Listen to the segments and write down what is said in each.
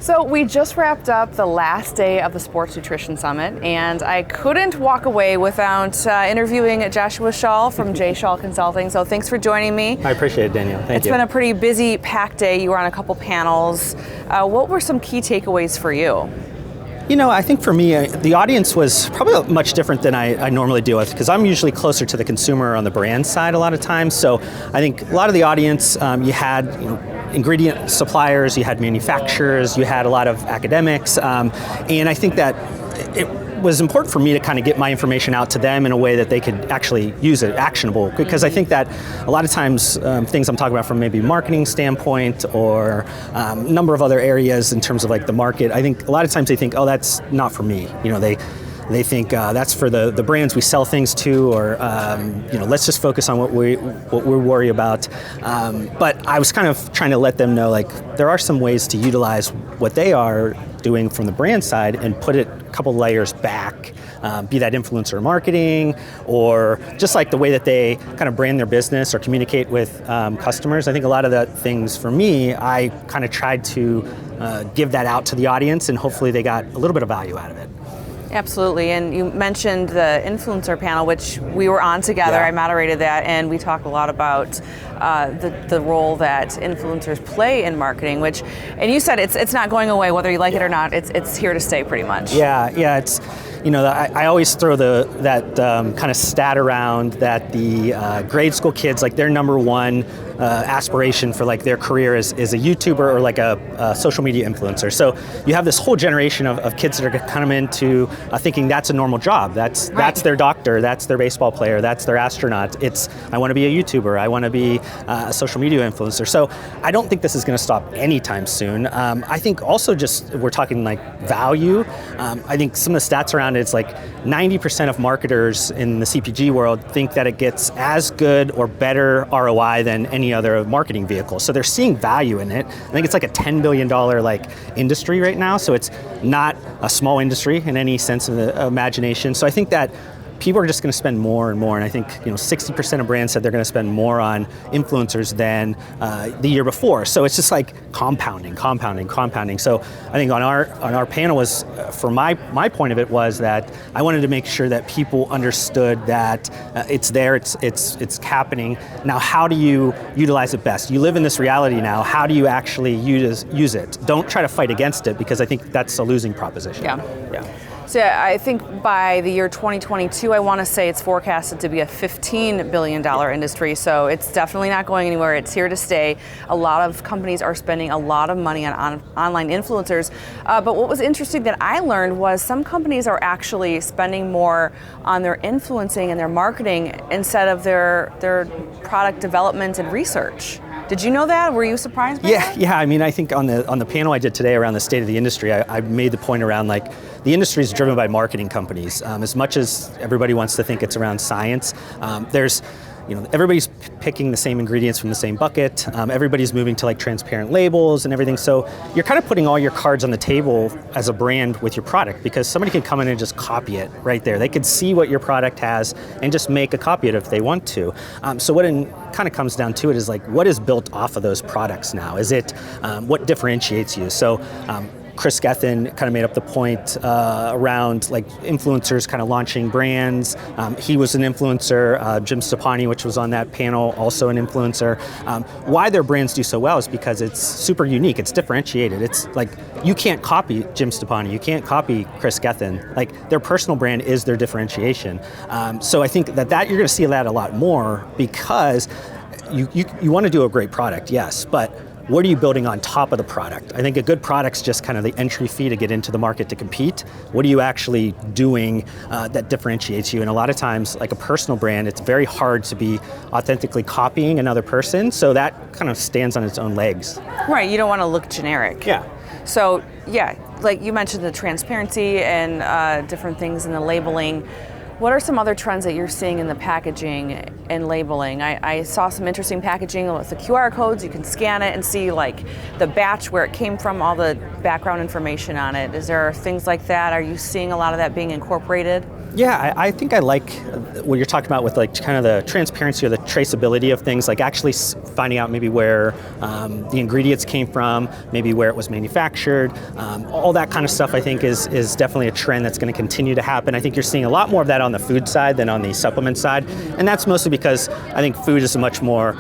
So we just wrapped up the last day of the Sports Nutrition Summit, and I couldn't walk away without interviewing Joshua Schall from Schall Consulting. So thanks for joining me. I appreciate it, Danielle. Thank you. It's been a pretty busy, packed day. You were on a couple panels. What were some key takeaways for you? You know, I think for me, the audience was probably much different than I normally deal with, because I'm usually closer to the consumer on the brand side a lot of times. So I think a lot of the audience, you had ingredient suppliers, you had manufacturers, you had a lot of academics, and I think that it was important for me to kind of get my information out to them in a way that they could actually use it, actionable, because I think that a lot of times things I'm talking about from maybe marketing standpoint or a number of other areas in terms of like the market, I think a lot of times they think, oh, that's not for me. They think that's for the brands we sell things to, or let's just focus on what we worry about. But I was kind of trying to let them know, like, there are some ways to utilize what they are doing from the brand side and put it a couple layers back, be that influencer marketing or just like the way that they kind of brand their business or communicate with customers. I think a lot of the things for me, I kind of tried to give that out to the audience, and hopefully they got a little bit of value out of it. Absolutely, and you mentioned the influencer panel, which we were on together. Yeah. I moderated that, and we talked a lot about the role that influencers play in marketing. And you said it's not going away, whether you like it or not. It's here to stay, pretty much. Yeah. It's I always throw that kind of stat around that the grade school kids, like, their number one aspiration for like their career is a YouTuber or like a social media influencer. So you have this whole generation of kids that are come into thinking that's a normal job. That's their doctor, that's their baseball player, that's their astronaut. I want to be a YouTuber, I want to be a social media influencer. So I don't think this is going to stop anytime soon. I think also just, we're talking like value. I think some of the stats around it's like 90% of marketers in the CPG world think that it gets as good or better ROI than any other marketing vehicle. So they're seeing value in it. I think it's like a $10 billion like industry right now. So it's not a small industry in any sense of the imagination. So I think that people are just going to spend more and more, and I think 60% of brands said they're going to spend more on influencers than the year before. So it's just like compounding. So I think on our panel was, for my point of it was that I wanted to make sure that people understood that it's there, it's happening. Now, how do you utilize it best? You live in this reality now. How do you actually use it? Don't try to fight against it, because I think that's a losing proposition. Yeah. So I think by the year 2022, I want to say it's forecasted to be a $15 billion industry. So it's definitely not going anywhere. It's here to stay. A lot of companies are spending a lot of money on online influencers. But what was interesting that I learned was some companies are actually spending more on their influencing and their marketing instead of their product development and research. Did you know that? Were you surprised by that? Yeah. I mean, I think on the panel I did today around the state of the industry, I made the point around, like, the industry is driven by marketing companies. As much as everybody wants to think it's around science, there's everybody's picking the same ingredients from the same bucket. Everybody's moving to like transparent labels and everything. So you're kind of putting all your cards on the table as a brand with your product, because somebody can come in and just copy it right there. They could see what your product has and just make a copy of it if they want to. So what it kind of comes down to it is like, what is built off of those products now? Is it what differentiates you? So Chris Gethin kind of made up the point around like influencers kind of launching brands. He was an influencer. Jim Stepani, which was on that panel, also an influencer. Why their brands do so well is because it's super unique. It's differentiated. It's like, you can't copy Jim Stepani. You can't copy Chris Gethin. Like, their personal brand is their differentiation. So I think that you're going to see that a lot more, because you want to do a great product, yes, but what are you building on top of the product? I think a good product's just kind of the entry fee to get into the market to compete. What are you actually doing that differentiates you? And a lot of times, like a personal brand, it's very hard to be authentically copying another person, so that kind of stands on its own legs. Right, you don't want to look generic. Yeah. So, yeah, like you mentioned the transparency and different things in the labeling. What are some other trends that you're seeing in the packaging and labeling? I saw some interesting packaging with the QR codes. You can scan it and see like the batch, where it came from, all the background information on it. Is there things like that? Are you seeing a lot of that being incorporated? Yeah, I think I like what you're talking about with like kind of the transparency or the traceability of things, like actually finding out maybe where the ingredients came from, maybe where it was manufactured. All that kind of stuff I think is definitely a trend that's going to continue to happen. I think you're seeing a lot more of that on the food side than on the supplement side. And that's mostly because I think food is a much more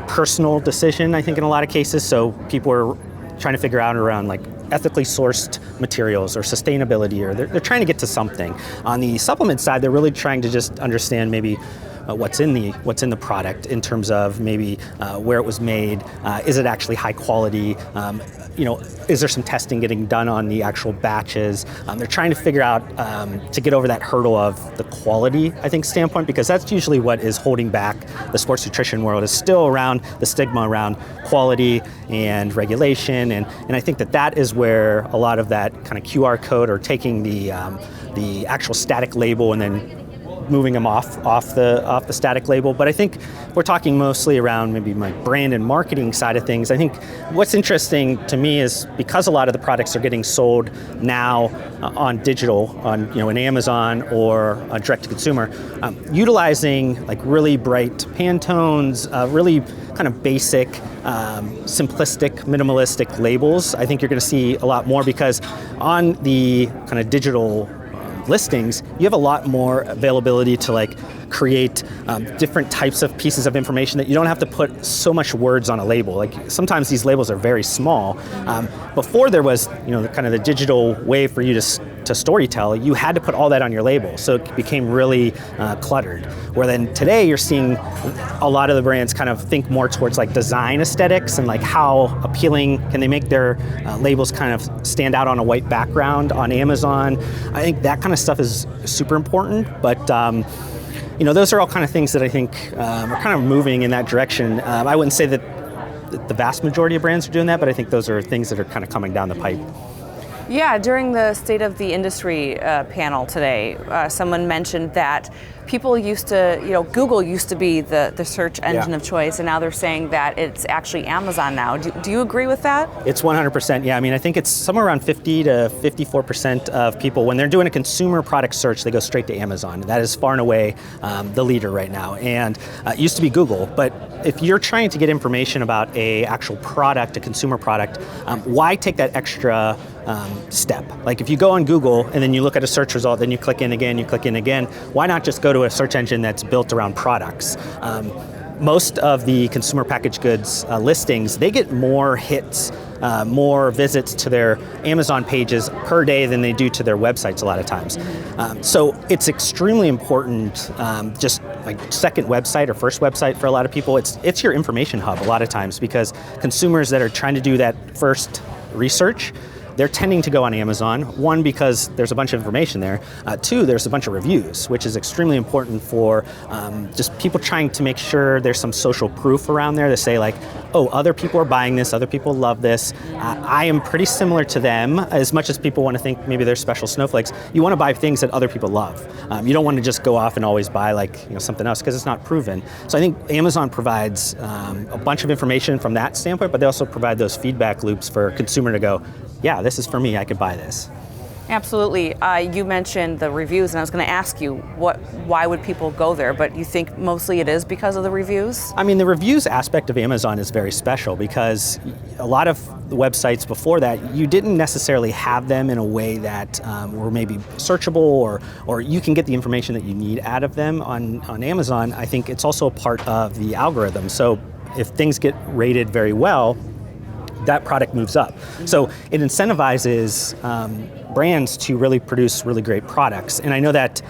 personal decision, I think, in a lot of cases. So people are trying to figure out around like ethically sourced materials or sustainability, or they're trying to get to something. On the supplement side, they're really trying to just understand maybe what's in the product in terms of maybe where it was made. Is it actually high quality? Is there some testing getting done on the actual batches? They're trying to figure out to get over that hurdle of the quality, I think, standpoint, because that's usually what is holding back the sports nutrition world, is still around the stigma around quality and regulation. And I think that is where a lot of that kind of QR code, or taking the actual static label and then moving them off the static label. But I think we're talking mostly around maybe my brand and marketing side of things. I think what's interesting to me is because a lot of the products are getting sold now on digital, on in Amazon or direct to consumer, utilizing like really bright Pantones, really kind of basic, simplistic, minimalistic labels. I think you're going to see a lot more, because on the kind of digital listings, you have a lot more availability to like create different types of pieces of information that you don't have to put so much words on a label. Like sometimes these labels are very small. Before there was, kind of the digital way for you to storytell, you had to put all that on your label, so it became really cluttered. Where then today you're seeing a lot of the brands kind of think more towards like design aesthetics and like how appealing can they make their labels kind of stand out on a white background on Amazon. I think that kind of stuff is super important, but those are all kind of things that I think are kind of moving in that direction. I wouldn't say that the vast majority of brands are doing that, but I think those are things that are kind of coming down the pipe. Yeah, during the State of the Industry panel today, someone mentioned that people used to, Google used to be the search engine of choice, and now they're saying that it's actually Amazon now. Do you agree with that? It's 100%, yeah. I mean, I think it's somewhere around 50 to 54% of people, when they're doing a consumer product search, they go straight to Amazon. That is far and away the leader right now. And it used to be Google, but if you're trying to get information about a actual product, a consumer product, why take that extra step? Like if you go on Google and then you look at a search result, then you click in again, why not just go to a search engine that's built around products? Most of the consumer packaged goods listings, they get more hits, more visits to their Amazon pages per day than they do to their websites a lot of times. So it's extremely important, just like second website or first website for a lot of people. It's your information hub a lot of times, because consumers that are trying to do that first research, they're tending to go on Amazon. One, because there's a bunch of information there. Two, there's a bunch of reviews, which is extremely important for just people trying to make sure there's some social proof around there to say like, oh, other people are buying this, other people love this. I am pretty similar to them. As much as people want to think maybe they're special snowflakes, you want to buy things that other people love. You don't want to just go off and always buy like something else, because it's not proven. So I think Amazon provides a bunch of information from that standpoint, but they also provide those feedback loops for a consumer to go, yeah, this is for me, I could buy this. Absolutely. You mentioned the reviews, and I was going to ask you, why would people go there? But you think mostly it is because of the reviews? I mean, the reviews aspect of Amazon is very special, because a lot of the websites before that, you didn't necessarily have them in a way that were maybe searchable, or you can get the information that you need out of them on Amazon. I think it's also a part of the algorithm. So if things get rated very well, that product moves up. So it incentivizes brands to really produce really great products. And I know that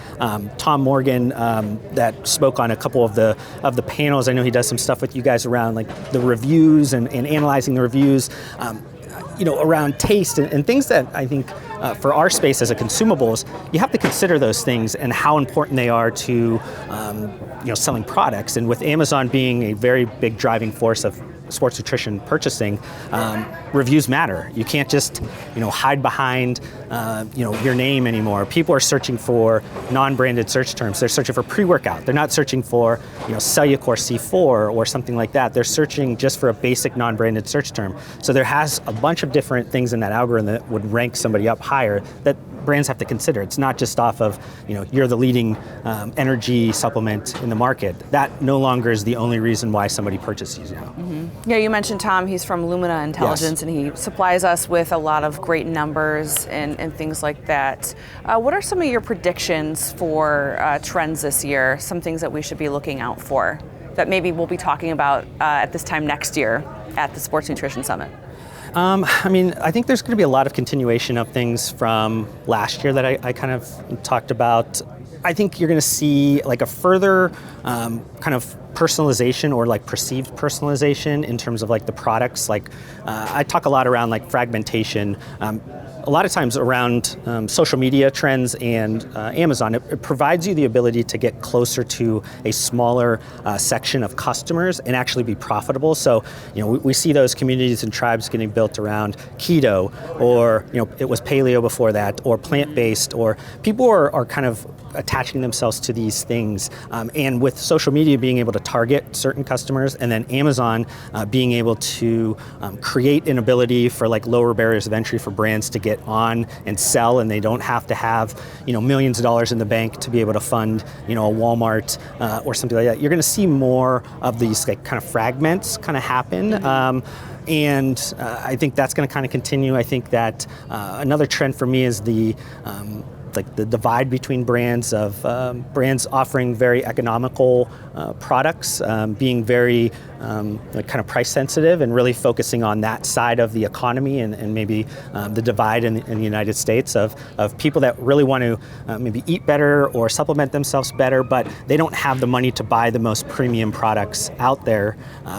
Tom Morgan, that spoke on a couple of the panels, I know he does some stuff with you guys around like the reviews and analyzing the reviews, around taste and things that I think for our space as a consumables, you have to consider those things and how important they are to selling products. And with Amazon being a very big driving force of sports nutrition purchasing, reviews matter. You can't just hide behind your name anymore. People are searching for non-branded search terms. They're searching for pre-workout. They're not searching for Cellucor C4 or something like that. They're searching just for a basic non-branded search term. So there has a bunch of different things in that algorithm that would rank somebody up higher that brands have to consider. It's not just off of, you're the leading energy supplement in the market. That no longer is the only reason why somebody purchases you now. Mm-hmm. Yeah, you mentioned Tom, he's from Lumina Intelligence, yes. And he supplies us with a lot of great numbers and things like that. What are some of your predictions for trends this year, some things that we should be looking out for that maybe we'll be talking about at this time next year at the Sports Nutrition Summit? I think there's going to be a lot of continuation of things from last year that I kind of talked about. I think you're going to see like a further kind of personalization or like perceived personalization in terms of like the products. Like I talk a lot around like fragmentation. A lot of times around social media trends and Amazon, it provides you the ability to get closer to a smaller section of customers and actually be profitable. So, we see those communities and tribes getting built around keto, or, it was paleo before that, or plant-based, or people are kind of attaching themselves to these things. And with social media being able to target certain customers, and then Amazon being able to create an ability for like lower barriers of entry for brands to get on and sell, and they don't have to have millions of dollars in the bank to be able to fund a Walmart or something like that. You're going to see more of these like kind of fragments kind of happen. Mm-hmm. And I think that's going to kind of continue. I think that another trend for me is the divide between brands of brands offering very economical products, being very kind of price sensitive and really focusing on that side of the economy, and maybe the divide in the United States of people that really want to maybe eat better or supplement themselves better, but they don't have the money to buy the most premium products out there.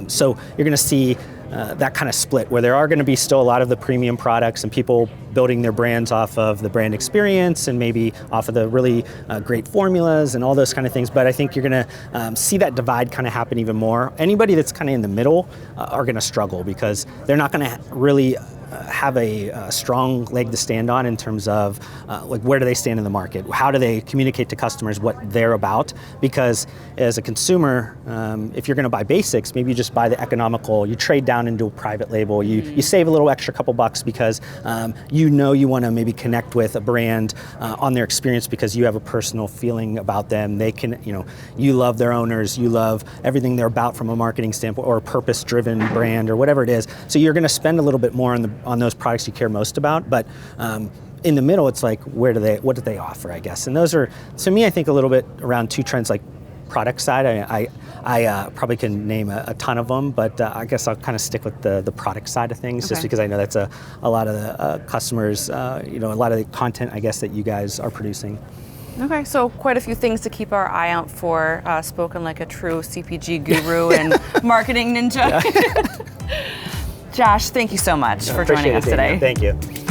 So you're going to see that kind of split where there are going to be still a lot of the premium products and people building their brands off of the brand experience and maybe off of the really great formulas and all those kind of things. But I think you're going to see that divide kind of happen even more. Anybody that's kind of in the middle are going to struggle because they're not going to really have a strong leg to stand on in terms of like where do they stand in the market? How do they communicate to customers what they're about? Because as a consumer, if you're going to buy basics, maybe you just buy the economical, you trade down into a private label, you save a little extra couple bucks because you want to maybe connect with a brand on their experience because you have a personal feeling about them. They can, you love their owners, you love everything they're about from a marketing standpoint or a purpose-driven brand or whatever it is. So you're going to spend a little bit more on those products you care most about, but in the middle, it's like, what do they offer, I guess? And those are, to me, I think a little bit around two trends, like product side. I probably can name a ton of them, but I guess I'll kind of stick with the product side of things, just because I know that's a lot of the customers, a lot of the content, I guess, that you guys are producing. Okay, so quite a few things to keep our eye out for, spoken like a true CPG guru and marketing ninja. Yeah. Josh, thank you so much for joining us today. Thank you.